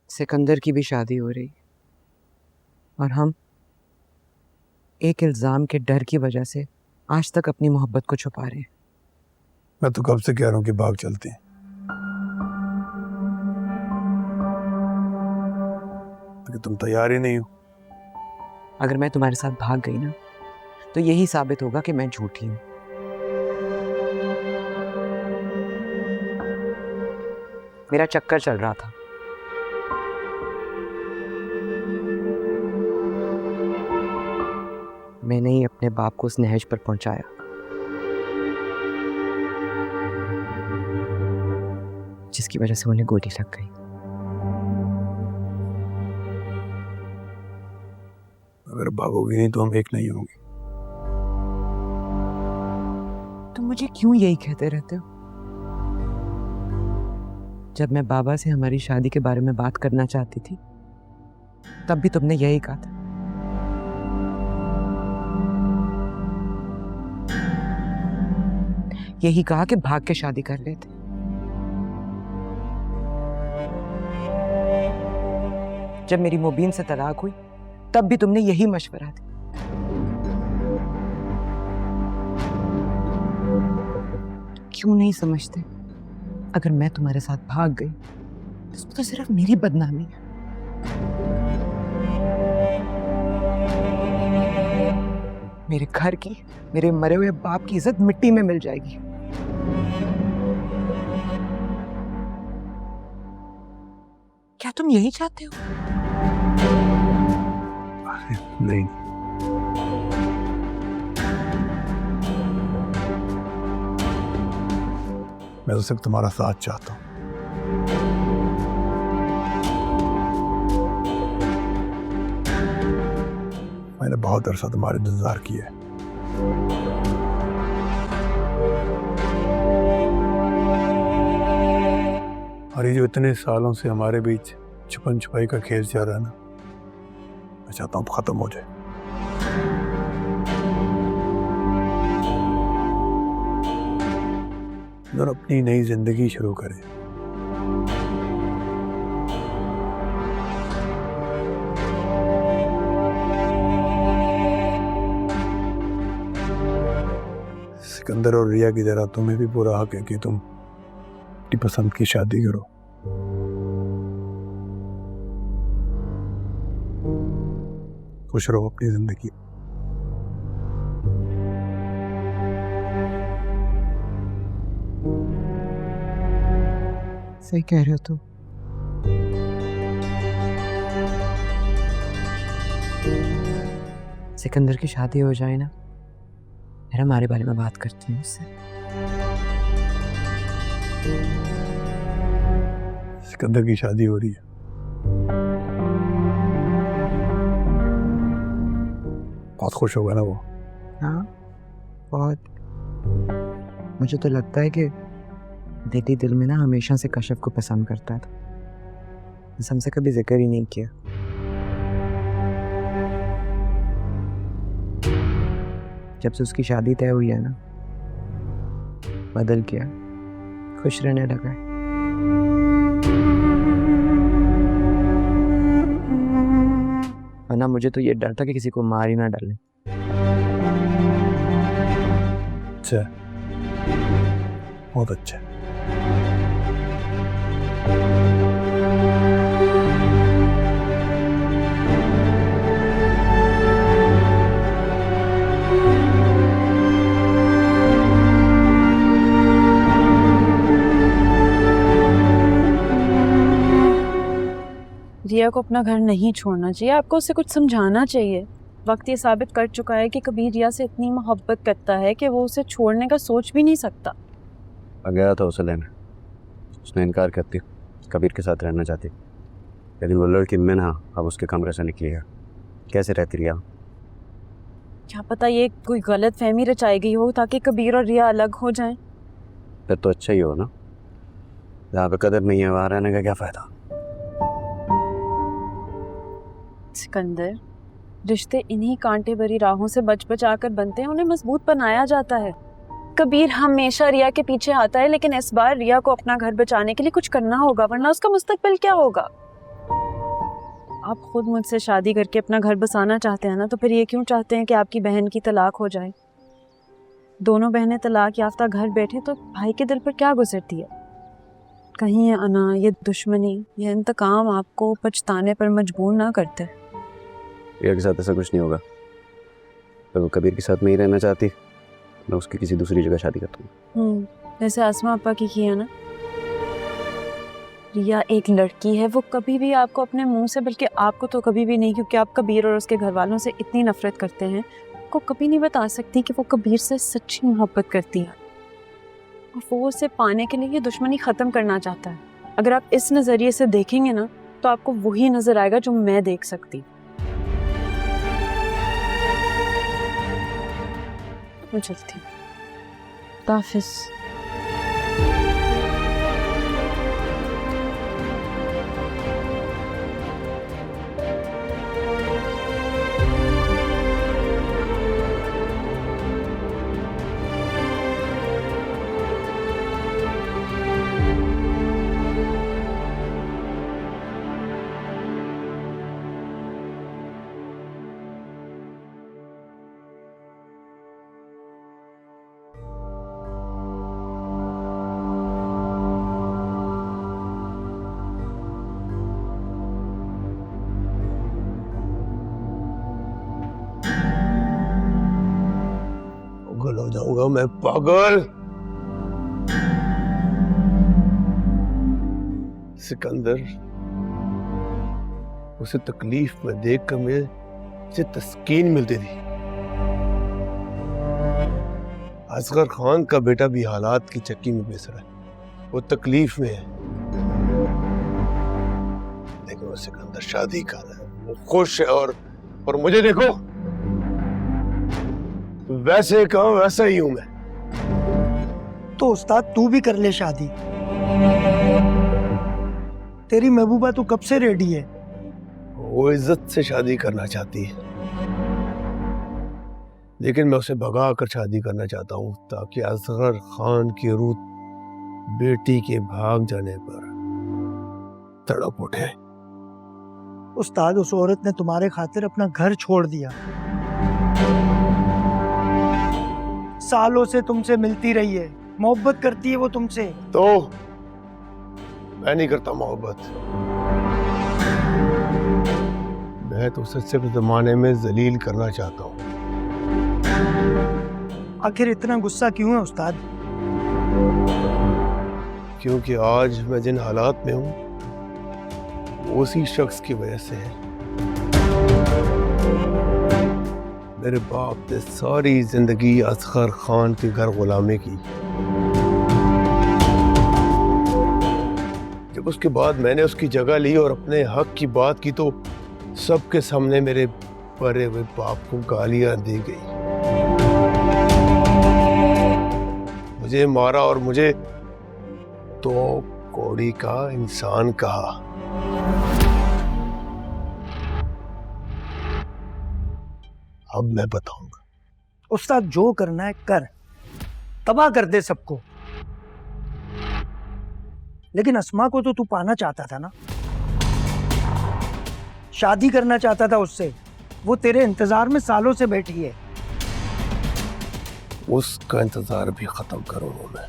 सिकंदर की भी शादी हो रही और हम एक इल्ज़ाम के डर की वजह से आज तक अपनी मोहब्बत को छुपा रहे हैं। मैं तो कब से कह रहा हूँ कि भाग चलते हैं, लेकिन तुम तैयार ही नहीं हो। अगर मैं तुम्हारे साथ भाग गई ना तो यही साबित होगा कि मैं झूठी हूँ। मेरा चक्कर चल रहा था। मैंने ही अपने बाप को उस नहज पर पहुंचाया। जिसकी वजह से उन्हें गोली लग गई। अगर भागोगी नहीं तो हम एक नहीं होंगे। तुम मुझे क्यों यही कहते रहते हो? जब मैं बाबा से हमारी शादी के बारे में बात करना चाहती थी तब भी तुमने यही कहा था। यही कहा कि भाग के शादी कर लेते। जब मेरी मुबीन से तलाक हुई तब भी तुमने यही मशवरा दिया। क्यों नहीं समझते? अगर मैं तुम्हारे साथ भाग गई तो इसमें तो सिर्फ मेरी बदनामी है। मेरे घर की, मेरे मरे हुए बाप की इज्जत मिट्टी में मिल जाएगी। क्या तुम यही चाहते हो? नहीं, मैं तो सिर्फ तुम्हारा साथ चाहता हूँ। मैंने बहुत अरसा तुम्हारे इंतजार किया है। और ये जो इतने सालों से हमारे बीच छुपन छुपाई का खेल चल रहा है ना, मैं चाहता हूँ खत्म हो जाए। और अपनी नई जिंदगी शुरू करें। सिकंदर और रिया की तरह तुम्हें भी पूरा हक है कि तुम अपनी पसंद की शादी करो। खुश रहो अपनी जिंदगी। सही कह रहे हो तुम। सिकंदर की शादी हो जाए ना, फिर हमारे बारे में बात करती हूँ उससे। सिकंदर की शादी हो रही है। बहुत खुश होगा ना वो। हाँ, बहुत। मुझे तो लगता है कि दिली दिल में ना हमेशा से कश्यप को पसंद करता था। बस हमसे कभी जिक्र ही नहीं किया। जब से उसकी शादी तय हुई है ना, बदल गया, खुश रहने लगा है। वरना मुझे तो ये डर था कि किसी को मार ही ना डाले। अच्छा, बहुत अच्छा। रिया को अपना घर नहीं छोड़ना चाहिए। आपको उसे कुछ समझाना चाहिए। वक्त ये साबित कर चुका है कि कबीर रिया से इतनी मोहब्बत करता है कि वो उसे छोड़ने का सोच भी नहीं सकता। गया था उसे लेने, उसने इनकार करती, कबीर के साथ रहना चाहती, लेकिन वो लड़की मिन्हा अब उसके कमरे से निकली है। कैसे रहती रिया? क्या पता ये कोई गलत फहमी रचाई गई हो ताकि कबीर और रिया अलग हो जाएं। फिर तो अच्छा ही हो ना। जहाँ पे कदर नहीं है वहाँ रहने का क्या फ़ायदा? सिकंदर, रिश्ते इन्हीं कांटे भरी राहों से बच बचा कर बनते हैं, उन्हें मजबूत बनाया जाता है। कबीर हमेशा रिया के पीछे आता है, लेकिन इस बार रिया को अपना घर बचाने के लिए कुछ करना होगा, वरना उसका मुस्तकबिल क्या होगा। आप खुद मुझसे शादी करके अपना घर बसाना चाहते हैं ना, तो फिर ये क्यों चाहते हैं कि आपकी बहन की तलाक हो जाए? दोनों बहनें तलाक याफ्ता घर बैठे तो भाई के दिल पर क्या गुजरती है? कहीं ये अना, ये दुश्मनी, ये इंतकाम आपको पछताने पर मजबूर ना करते? रिया के साथ ऐसा कुछ नहीं होगा। पर वो कबीर के साथ में ही रहना चाहती, मैं उसकी किसी दूसरी जगह शादी करता हूँ। जैसे आसमा आपा की किया ना। रिया एक लड़की है, वो कभी भी आपको अपने मुंह से, बल्कि आपको तो कभी भी नहीं, क्योंकि आप कबीर और उसके घर वालों से इतनी नफरत करते हैं, को कभी नहीं बता सकती कि वो कबीर से सच्ची मोहब्बत करती है और वो उसे पाने के लिए ये दुश्मनी ख़त्म करना चाहता है। अगर आप इस नज़रिए से देखेंगे ना, तो आपको वही नज़र आएगा जो मैं देख सकती। मैं चलती हूँ। ताफिस। पागल हो जाऊंगा मैं, पागल। सिकंदर, उसे तकलीफ में देखकर मुझे तस्कीन मिलती थी। असगर खान का बेटा भी हालात की चक्की में पिस रहा है, वो तकलीफ में है। देखो सिकंदर शादी कर रहा है, वो खुश है, और मुझे देखो, वैसे कहो वैसा ही हूं मैं। तो उस्ताद तू भी कर ले शादी। तेरी महबूबा तो कब से रेडी है। वो इज्जत से शादी करना चाहती है, लेकिन मैं उसे भगा कर शादी करना चाहता हूँ, ताकि असगर खान की रूह बेटी के भाग जाने पर तड़प उठे। उस्ताद, उस औरत ने तुम्हारे खातिर अपना घर छोड़ दिया, सालों से तुमसे मिलती रही है, मोहब्बत करती है वो तुमसे। तो मैं नहीं करता मोहब्बत, मैं तो उसे सिर्फ जमाने में जलील करना चाहता हूँ। आखिर इतना गुस्सा क्यों है उस्ताद? क्योंकि आज मैं जिन हालात में हूँ वो उसी शख्स की वजह से है। मेरे बाप ने सारी जिंदगी असगर खान के घर गुलामी की, जब उसके बाद मैंने उसकी जगह ली और अपने हक की बात की, तो सबके सामने मेरे बड़े हुए बाप को गालियां दी गई, मुझे मारा और मुझे तो कौड़ी का इंसान कहा। अब मैं बताऊंगा। उस्ताद, जो करना है कर, तबाह कर दे सबको। लेकिन अस्मा को तो तू पाना चाहता था ना, शादी करना चाहता था उससे, वो तेरे इंतजार में सालों से बैठी है। उसका इंतजार भी खत्म करूंगा मैं।